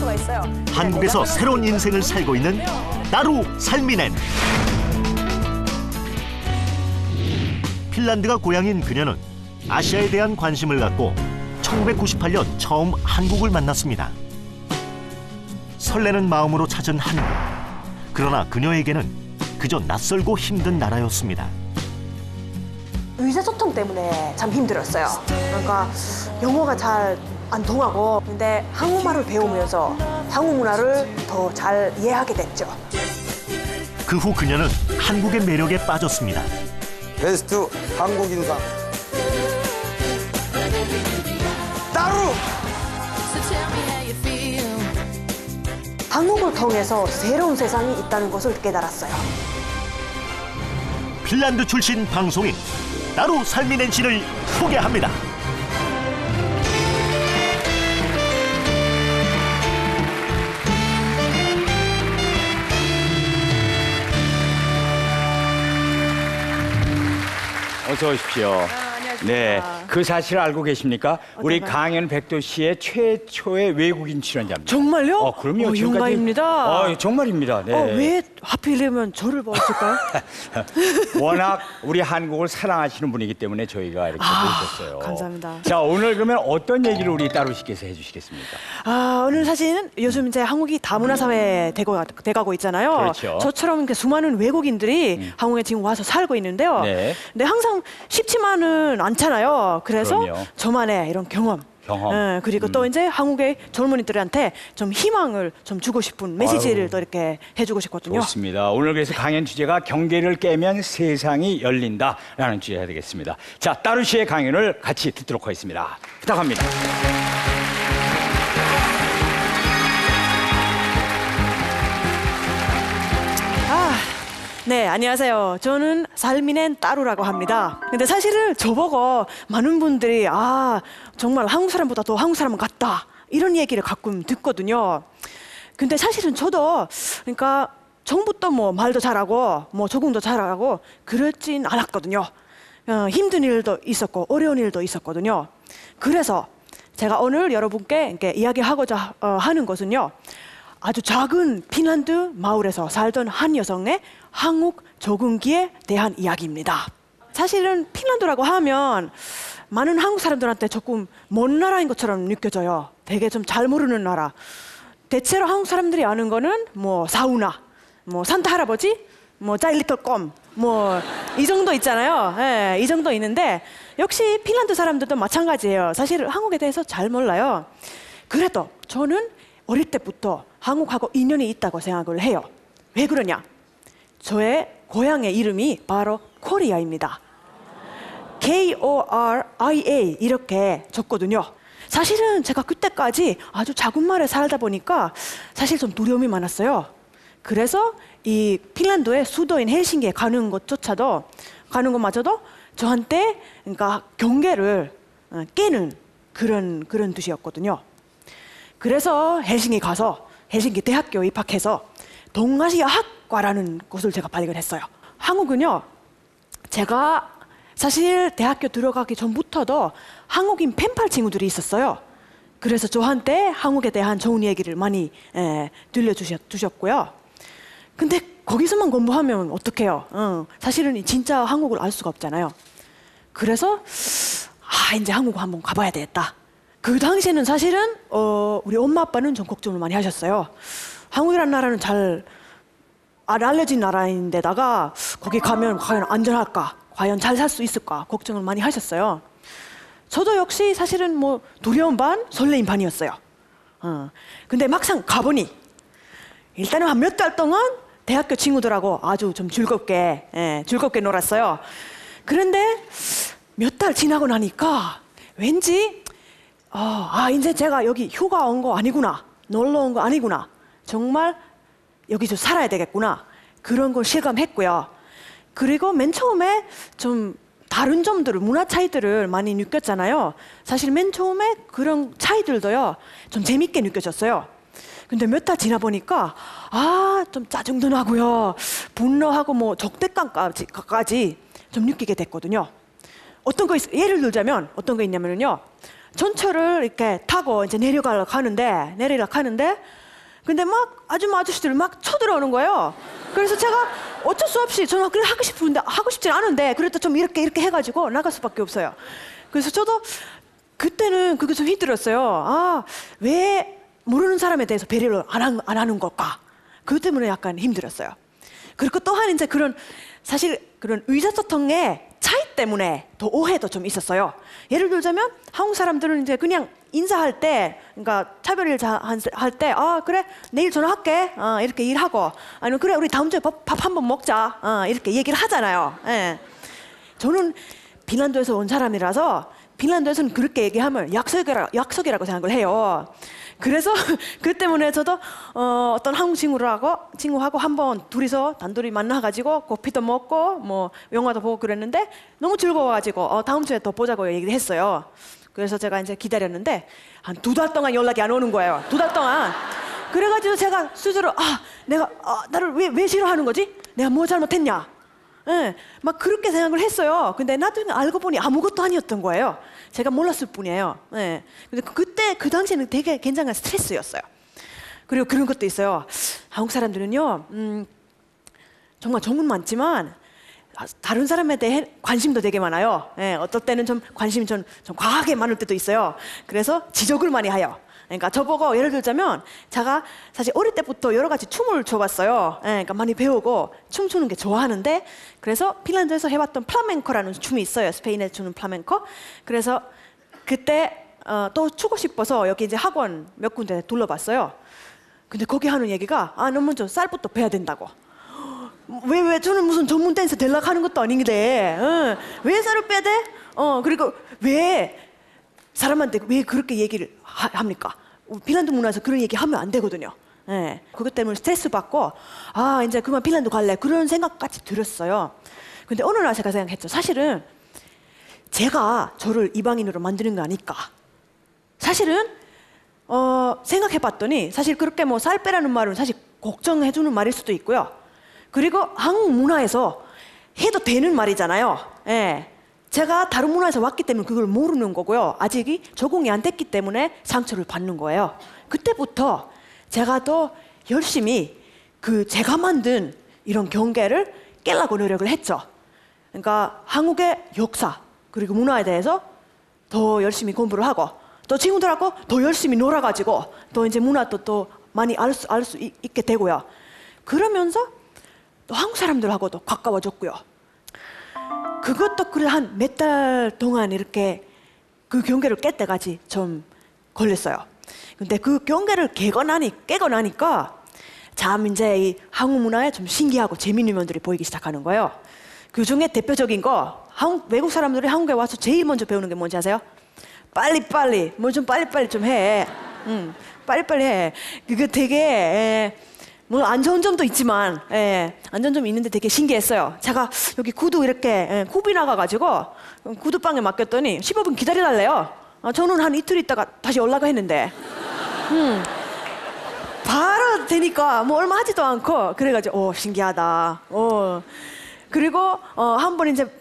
수가 있어요. 한국에서 새로운 인생을 살고 있는 나루 살미넨. 핀란드가 고향인 그녀는 아시아에 대한 관심을 갖고 1998년 처음 한국을 만났습니다. 설레는 마음으로 찾은 한국. 그러나 그녀에게는 그저 낯설고 힘든 나라였습니다. 의사소통 때문에 참 힘들었어요. 그러니까 영어가 잘 안 통하고, 근데 한국말을 배우면서 한국 문화를 더 잘 이해하게 됐죠. 그 후 그녀는 한국의 매력에 빠졌습니다. 베스트 한국 인상 따루. 한국을 통해서 새로운 세상이 있다는 것을 깨달았어요. 핀란드 출신 방송인 나루 살미넨 씨를 소개합니다. 어서 오십시오. 안녕하십니까. 네, 그 사실을 알고 계십니까? 우리 어떤가요? 강연 백도씨의 최초의 외국인 출연자입니다. 정말요? 그럼요. 지금까지- 영광입니다. 정말입니다. 네. 왜 하필이면 저를 보셨을까요? 워낙 우리 한국을 사랑하시는 분이기 때문에 저희가 이렇게 모셨어요. 감사합니다. 자, 오늘 그러면 어떤 얘기를 우리 따루씨께서 해주시겠습니까? 오늘 사실은 요즘 이제 한국이 다문화사회 돼가고 있잖아요. 그렇죠. 저처럼 이렇게 수많은 외국인들이 한국에 지금 와서 살고 있는데요. 네. 근데 항상 쉽지만은 않잖아요. 그래서 그럼요. 저만의 이런 경험. 그리고 또 이제 한국의 젊은이들한테 좀 희망을 좀 주고 싶은 메시지를 또 이렇게 해주고 싶거든요. 좋습니다. 오늘 그래서 강연 주제가 경계를 깨면 세상이 열린다라는 주제가 되겠습니다. 자, 따루씨의 강연을 같이 듣도록 하겠습니다. 부탁합니다. 네, 안녕하세요. 저는 살미넨 따루라고 합니다. 근데 사실은 저보고 많은 분들이 정말 한국 사람보다 더 한국 사람 같다, 이런 얘기를 가끔 듣거든요. 근데 사실은 저도 그러니까 처음부터 뭐 말도 잘하고 뭐 적응도 잘하고 그렇진 않았거든요. 힘든 일도 있었고 어려운 일도 있었거든요. 그래서 제가 오늘 여러분께 이렇게 이야기하고자 하는 것은요, 아주 작은 핀란드 마을에서 살던 한 여성의 한국 적응기에 대한 이야기입니다. 사실은 핀란드라고 하면 많은 한국 사람들한테 조금 먼 나라인 것처럼 느껴져요. 되게 좀 잘 모르는 나라. 대체로 한국 사람들이 아는 거는 뭐 사우나, 뭐 산타 할아버지, 뭐 짜일리틀 껌, 뭐 이 정도 있잖아요. 예, 이 정도 있는데 역시 핀란드 사람들도 마찬가지예요. 사실 한국에 대해서 잘 몰라요. 그래도 저는 어릴 때부터 한국하고 인연이 있다고 생각을 해요. 왜 그러냐? 저의 고향의 이름이 바로 코리아입니다. K-O-R-I-A 이렇게 적거든요. 사실은 제가 그때까지 아주 작은 마을에 살다 보니까 사실 좀 두려움이 많았어요. 그래서 이 핀란드의 수도인 헬싱키에 가는 것마저도 저한테 그러니까 경계를 깨는 그런 뜻이었거든요. 그래서 헬싱키 가서 헬싱키 대학교에 입학해서 동아시아 학과라는 곳을 제가 발견했어요. 한국은요, 제가 사실 대학교 들어가기 전부터도 한국인 펜팔 친구들이 있었어요. 그래서 저한테 한국에 대한 좋은 얘기를 많이 들려주셨고요. 근데 거기서만 공부하면 어떡해요? 사실은 진짜 한국을 알 수가 없잖아요. 그래서 이제 한국 한번 가봐야 되겠다. 그 당시에는 사실은 우리 엄마 아빠는 좀 걱정을 많이 하셨어요. 한국이라는 나라는 잘 안 알려진 나라인데다가 거기 가면 과연 안전할까? 과연 잘 살 수 있을까? 걱정을 많이 하셨어요. 저도 역시 사실은 뭐 두려움 반, 설레임 반이었어요. 근데 막상 가보니 일단은 한 몇 달 동안 대학교 친구들하고 아주 좀 즐겁게 놀았어요. 그런데 몇 달 지나고 나니까 왠지 이제 제가 여기 휴가 온 거 아니구나, 놀러 온 거 아니구나, 정말 여기서 살아야 되겠구나, 그런 걸 실감했고요. 그리고 맨 처음에 좀 다른 점들을, 문화 차이들을 많이 느꼈잖아요. 사실 맨 처음에 그런 차이들도요, 좀 재밌게 느껴졌어요. 근데 몇 달 지나 보니까 좀 짜증도 나고요, 분노하고 뭐 적대감까지 좀 느끼게 됐거든요. 예를 들자면 어떤 거 있냐면요, 전철을 이렇게 타고 이제 내리러 가는데 근데 막 아저씨들 막 쳐들어오는 거예요. 그래서 제가 어쩔 수 없이 저는 그래 하고 싶은데 하고 싶진 않은데 그래도 좀 이렇게 해가지고 나갈 수밖에 없어요. 그래서 저도 그때는 그게 좀 힘들었어요. 아, 왜 모르는 사람에 대해서 배려를 안 하는 걸까? 그것 때문에 약간 힘들었어요. 그리고 또한 이제 사실 그런 의사소통의 차이 때문에 더 오해도 좀 있었어요. 예를 들자면 한국 사람들은 이제 그냥 인사할 때, 그러니까 차별일 할 때, 아 그래 내일 전화할게, 이렇게 일하고, 아니면 그래 우리 다음 주에 밥 한번 먹자, 이렇게 얘기를 하잖아요. 예. 저는 핀란드에서 온 사람이라서 핀란드에서는 그렇게 얘기하면 약속이라고 생각을 해요. 그래서 그 때문에 저도 어떤 한국 친구하고 한번 둘이서 단둘이 만나가지고 커피도 먹고 뭐 영화도 보고 그랬는데 너무 즐거워가지고 다음 주에 더 보자고 얘기를 했어요. 그래서 제가 이제 기다렸는데 한 2달 동안 연락이 안 오는 거예요. 2달 동안. 그래가지고 제가 스스로 내가 나를 왜 싫어하는 거지? 내가 뭐 잘못했냐? 예, 막 그렇게 생각을 했어요. 근데 나중에 알고 보니 아무것도 아니었던 거예요. 제가 몰랐을 뿐이에요. 예. 근데 그 당시에는 되게 굉장한 스트레스였어요. 그리고 그런 것도 있어요. 한국 사람들은요, 정말 정은 많지만 다른 사람에 대해 관심도 되게 많아요. 예, 어떨 때는 좀 관심이 좀 과하게 많을 때도 있어요. 그래서 지적을 많이 해요. 그러니까 저보고 예를 들자면 제가 사실 어릴 때부터 여러 가지 춤을 춰봤어요. 예, 그러니까 많이 배우고 춤추는 게 좋아하는데 그래서 핀란드에서 해봤던 플라멩코라는 춤이 있어요. 스페인에서 추는 플라멩코. 그래서 그때 또 추고 싶어서 여기 이제 학원 몇 군데 둘러봤어요. 근데 거기 하는 얘기가 너 먼저 쌀부터 빼야 된다고. 왜 저는 무슨 전문 댄서 되려고 하는 것도 아닌데 왜 쌀을 빼야 돼? 그리고 왜 사람한테 왜 그렇게 얘기를 합니까? 핀란드 문화에서 그런 얘기 하면 안 되거든요. 예. 그것 때문에 스트레스 받고 이제 그만 핀란드 갈래 그런 생각까지 들었어요. 근데 어느 날 제가 생각했죠. 사실은 제가 저를 이방인으로 만드는 거 아닐까. 사실은 생각해봤더니 사실 그렇게 뭐 살 빼라는 말은 사실 걱정해주는 말일 수도 있고요. 그리고 한국 문화에서 해도 되는 말이잖아요. 예. 제가 다른 문화에서 왔기 때문에 그걸 모르는 거고요. 아직이 적응이 안 됐기 때문에 상처를 받는 거예요. 그때부터 제가 더 열심히 제가 만든 이런 경계를 깨려고 노력을 했죠. 그러니까 한국의 역사 그리고 문화에 대해서 더 열심히 공부를 하고 또 친구들하고 더 열심히 놀아가지고 또 이제 문화도 또 많이 알 수 있게 되고요. 그러면서 또 한국 사람들하고도 가까워졌고요. 그것도 그래 한 몇 달 동안 이렇게 그 경계를 깰 때까지 좀 걸렸어요. 근데 그 경계를 깨고 나니까 참 이제 이 한국 문화에 좀 신기하고 재미있는 면들이 보이기 시작하는 거예요. 그 중에 대표적인 거 외국 사람들이 한국에 와서 제일 먼저 배우는 게 뭔지 아세요? 빨리빨리 뭐 좀 빨리빨리 좀 해. 빨리빨리 해. 그거 되게 뭐 안 좋은 점도 있지만 안 좋은 점이 있는데 되게 신기했어요. 제가 여기 구두 이렇게 굽이 나가가지고 구두방에 맡겼더니 15분 기다려달래요. 저는 한 이틀 있다가 다시 연락을 했는데 바로 되니까 뭐 얼마 하지도 않고 그래가지고 신기하다. 그리고 한 번 이제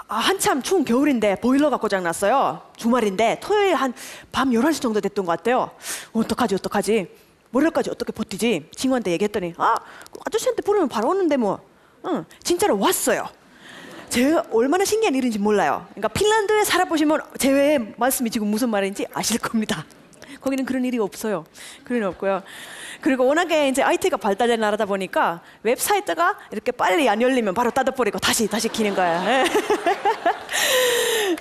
한참 추운 겨울인데 보일러가 고장났어요. 주말인데 토요일 한 밤 11시 정도 됐던 것 같아요. 어떡하지? 월요일까지 어떻게 버티지? 친구한테 얘기했더니 아저씨한테 부르면 바로 오는데 뭐 진짜로 왔어요. 제가 얼마나 신기한 일인지 몰라요. 그러니까 핀란드에 살아보시면 제 말씀이 지금 무슨 말인지 아실 겁니다. 거기는 그런 일이 없어요. 그런 일 없고요. 그리고 워낙에 이제 IT가 발달된 나라다 보니까 웹사이트가 이렇게 빨리 안 열리면 바로 닫아버리고 다시 키는 거예요.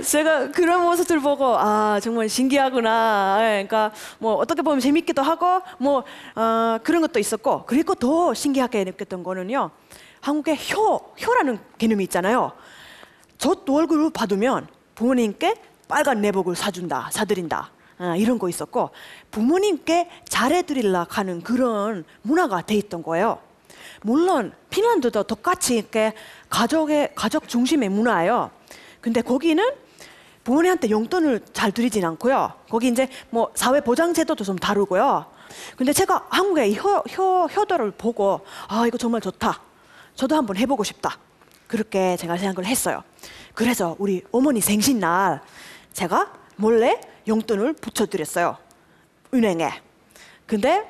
제가 그런 모습들 보고 정말 신기하구나. 그러니까 뭐 어떻게 보면 재밌기도 하고 뭐 그런 것도 있었고 그리고 더 신기하게 느꼈던 거는요. 한국에 효라는 개념이 있잖아요. 젖 얼굴을 받으면 부모님께 빨간 내복을 사드린다. 이런 거 있었고 부모님께 잘해드리려고 하는 그런 문화가 돼 있던 거예요. 물론 핀란드도 똑같이 이렇게 가족 중심의 문화예요. 근데 거기는 부모님한테 용돈을 잘 드리진 않고요. 거기 이제 뭐 사회보장제도도 좀 다르고요. 근데 제가 한국의 효도를 보고 이거 정말 좋다. 저도 한번 해보고 싶다. 그렇게 제가 생각을 했어요. 그래서 우리 어머니 생신날 제가 몰래 용돈을 붙여드렸어요. 은행에. 근데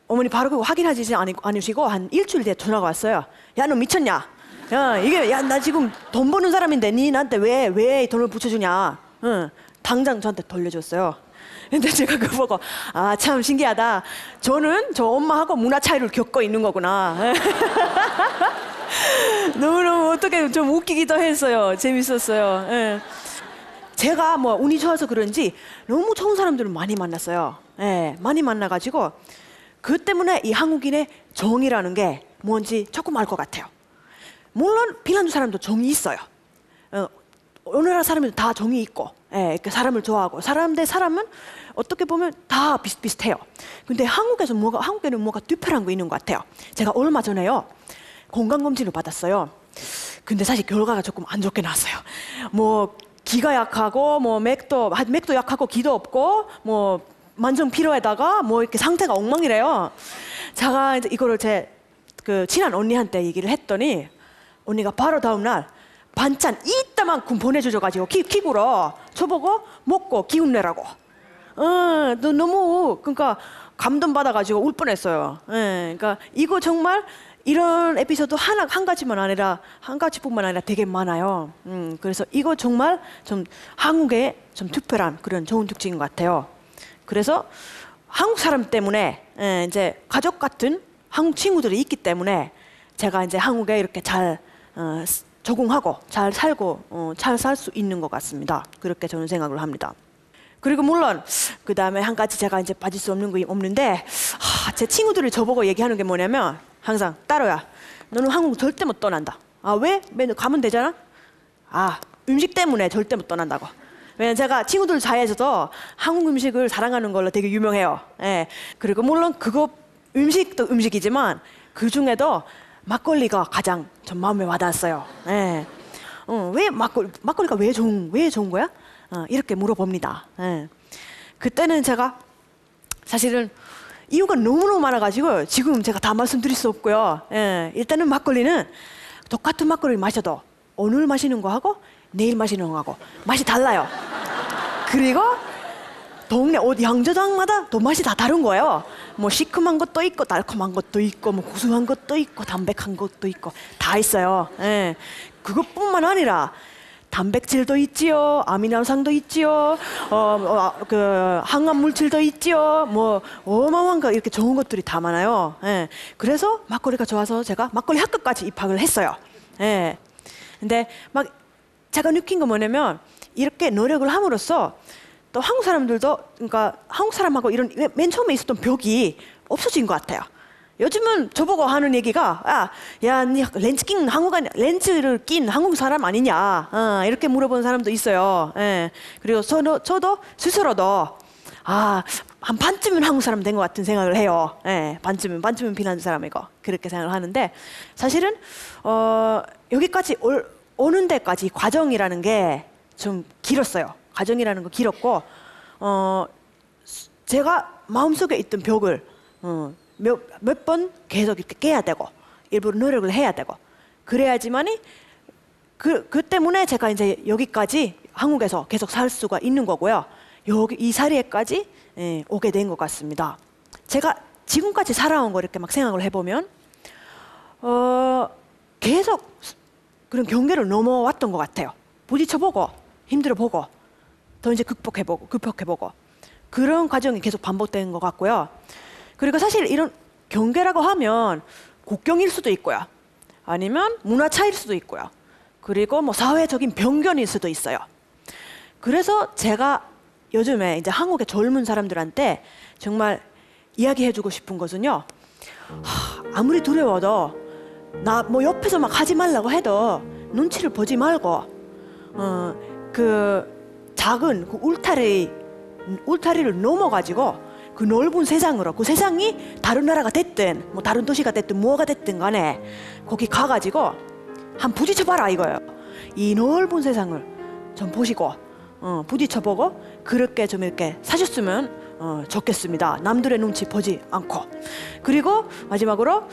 어머니 바로 그거 확인하지 않으시고 한 일주일 뒤에 전화가 왔어요. 야, 너 미쳤냐? 야, 나 지금 돈 버는 사람인데 니 나한테 왜 돈을 붙여주냐? 응, 당장 저한테 돌려줬어요. 근데 제가 그거 보고 아, 참 신기하다. 저는 저 엄마하고 문화 차이를 겪고 있는 거구나. 너무너무 어떻게 좀 웃기기도 했어요. 재밌었어요. 예. 제가 뭐 운이 좋아서 그런지 너무 좋은 사람들을 많이 만났어요. 예, 많이 만나가지고 그 때문에 이 한국인의 정이라는 게 뭔지 조금 알 것 같아요. 물론 핀란드 사람도 정이 있어요. 오늘날 사람은 다 정이 있고, 예, 사람을 좋아하고 사람 대 사람은 어떻게 보면 다 비슷비슷해요. 근데 한국에는 뭐가 특별한 거 있는 것 같아요. 제가 얼마 전에요 건강검진을 받았어요. 근데 사실 결과가 조금 안 좋게 나왔어요. 뭐 기가 약하고 뭐 맥도 약하고 기도 없고 뭐 만성 피로에다가 뭐 이렇게 상태가 엉망이래요. 제가 이제 이거를 제 그 친한 언니한테 얘기를 했더니 언니가 바로 다음 날 반찬 이따만큼 보내주셔가지고 킥으로 저보고 먹고 기운 내라고. 너무 그러니까 감동 받아가지고 울 뻔했어요. 그러니까 이거 정말 이런 에피소드 한 가지뿐만 아니라 되게 많아요. 그래서 이거 정말 좀 한국의 좀 특별한 그런 좋은 특징인 것 같아요. 그래서 한국 사람 때문에 이제 가족 같은 한국 친구들이 있기 때문에 제가 이제 한국에 이렇게 잘 적응하고 잘 살고 잘 살 수 있는 것 같습니다. 그렇게 저는 생각을 합니다. 그리고 물론 그 다음에 한 가지 제가 이제 빠질 수 없는 거 없는데 제 친구들이 저보고 얘기하는 게 뭐냐면 항상 따로야 너는 한국 절대 못 떠난다. 아 왜? 맨날 가면 되잖아. 아 음식 때문에 절대 못 떠난다고. 왜냐면 제가 친구들 사이에서도 한국 음식을 사랑하는 걸로 되게 유명해요. 예. 그리고 물론 그거 음식도 음식이지만 그 중에도 막걸리가 가장 전 마음에 와닿았어요. 예. 왜 막걸리가 왜 좋은 거야? 이렇게 물어봅니다. 예. 그때는 제가 사실은 이유가 너무너무 많아가지고 지금 제가 다 말씀드릴 수 없고요. 예. 일단은 막걸리는 똑같은 막걸리를 마셔도 오늘 마시는 거하고 내일 마시는 거하고 맛이 달라요. 그리고 동네 어디 양조장마다 또 맛이 다 다른 거예요. 뭐 시큼한 것도 있고 달콤한 것도 있고 뭐 고소한 것도 있고 담백한 것도 있고 다 있어요. 예. 그것뿐만 아니라 단백질도 있지요, 아미노산도 있지요, 그 항암 물질도 있지요, 뭐 어마어마한 거 이렇게 좋은 것들이 다 많아요. 예. 그래서 막걸리가 좋아서 제가 막걸리 학교까지 입학을 했어요. 예. 근데 막 제가 느낀 거 뭐냐면 이렇게 노력을 함으로써 또 한국 사람들도 그러니까 한국 사람하고 이런 맨 처음에 있었던 벽이 없어진 것 같아요. 요즘은 저보고 하는 얘기가 야, 니 렌즈를 낀 한국 사람 아니냐 이렇게 물어보는 사람도 있어요. 예. 그리고 저도 스스로도 한 반쯤은 한국 사람 된 것 같은 생각을 해요. 예. 반쯤은 핀란드 사람이고 그렇게 생각을 하는데 사실은 여기까지 오는 데까지 과정이라는 게 좀 길었어요. 과정이라는 거 길었고 제가 마음속에 있던 벽을 몇 번 계속 이렇게 깨야 되고 일부러 노력을 해야 되고 그래야지만이 그 때문에 제가 이제 여기까지 한국에서 계속 살 수가 있는 거고요. 여기 이 자리에까지 오게 된 것 같습니다. 제가 지금까지 살아온 거 이렇게 막 생각을 해보면 계속 그런 경계를 넘어왔던 것 같아요. 부딪혀보고 힘들어보고 더 이제 극복해보고 그런 과정이 계속 반복되는 것 같고요. 그리고 사실 이런 경계라고 하면 국경일 수도 있고요. 아니면 문화 차이일 수도 있고요. 그리고 뭐 사회적인 편견일 수도 있어요. 그래서 제가 요즘에 이제 한국의 젊은 사람들한테 정말 이야기해주고 싶은 것은요. 아무리 두려워도 나 뭐 옆에서 막 하지 말라고 해도 눈치를 보지 말고 그 작은 그 울타리를 넘어가지고 그 넓은 세상으로 그 세상이 다른 나라가 됐든 뭐 다른 도시가 됐든 뭐가 됐든 간에 거기 가가지고 한 부딪혀봐라 이거예요. 이 넓은 세상을 좀 보시고 부딪혀보고 그렇게 좀 이렇게 사셨으면 좋겠습니다. 남들의 눈치 보지 않고. 그리고 마지막으로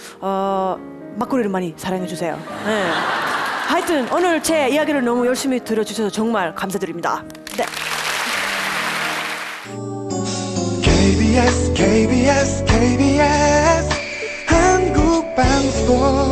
막걸리를 많이 사랑해 주세요. 네. 하여튼 오늘 제 이야기를 너무 열심히 들어주셔서 정말 감사드립니다. 네. KBS 한국방송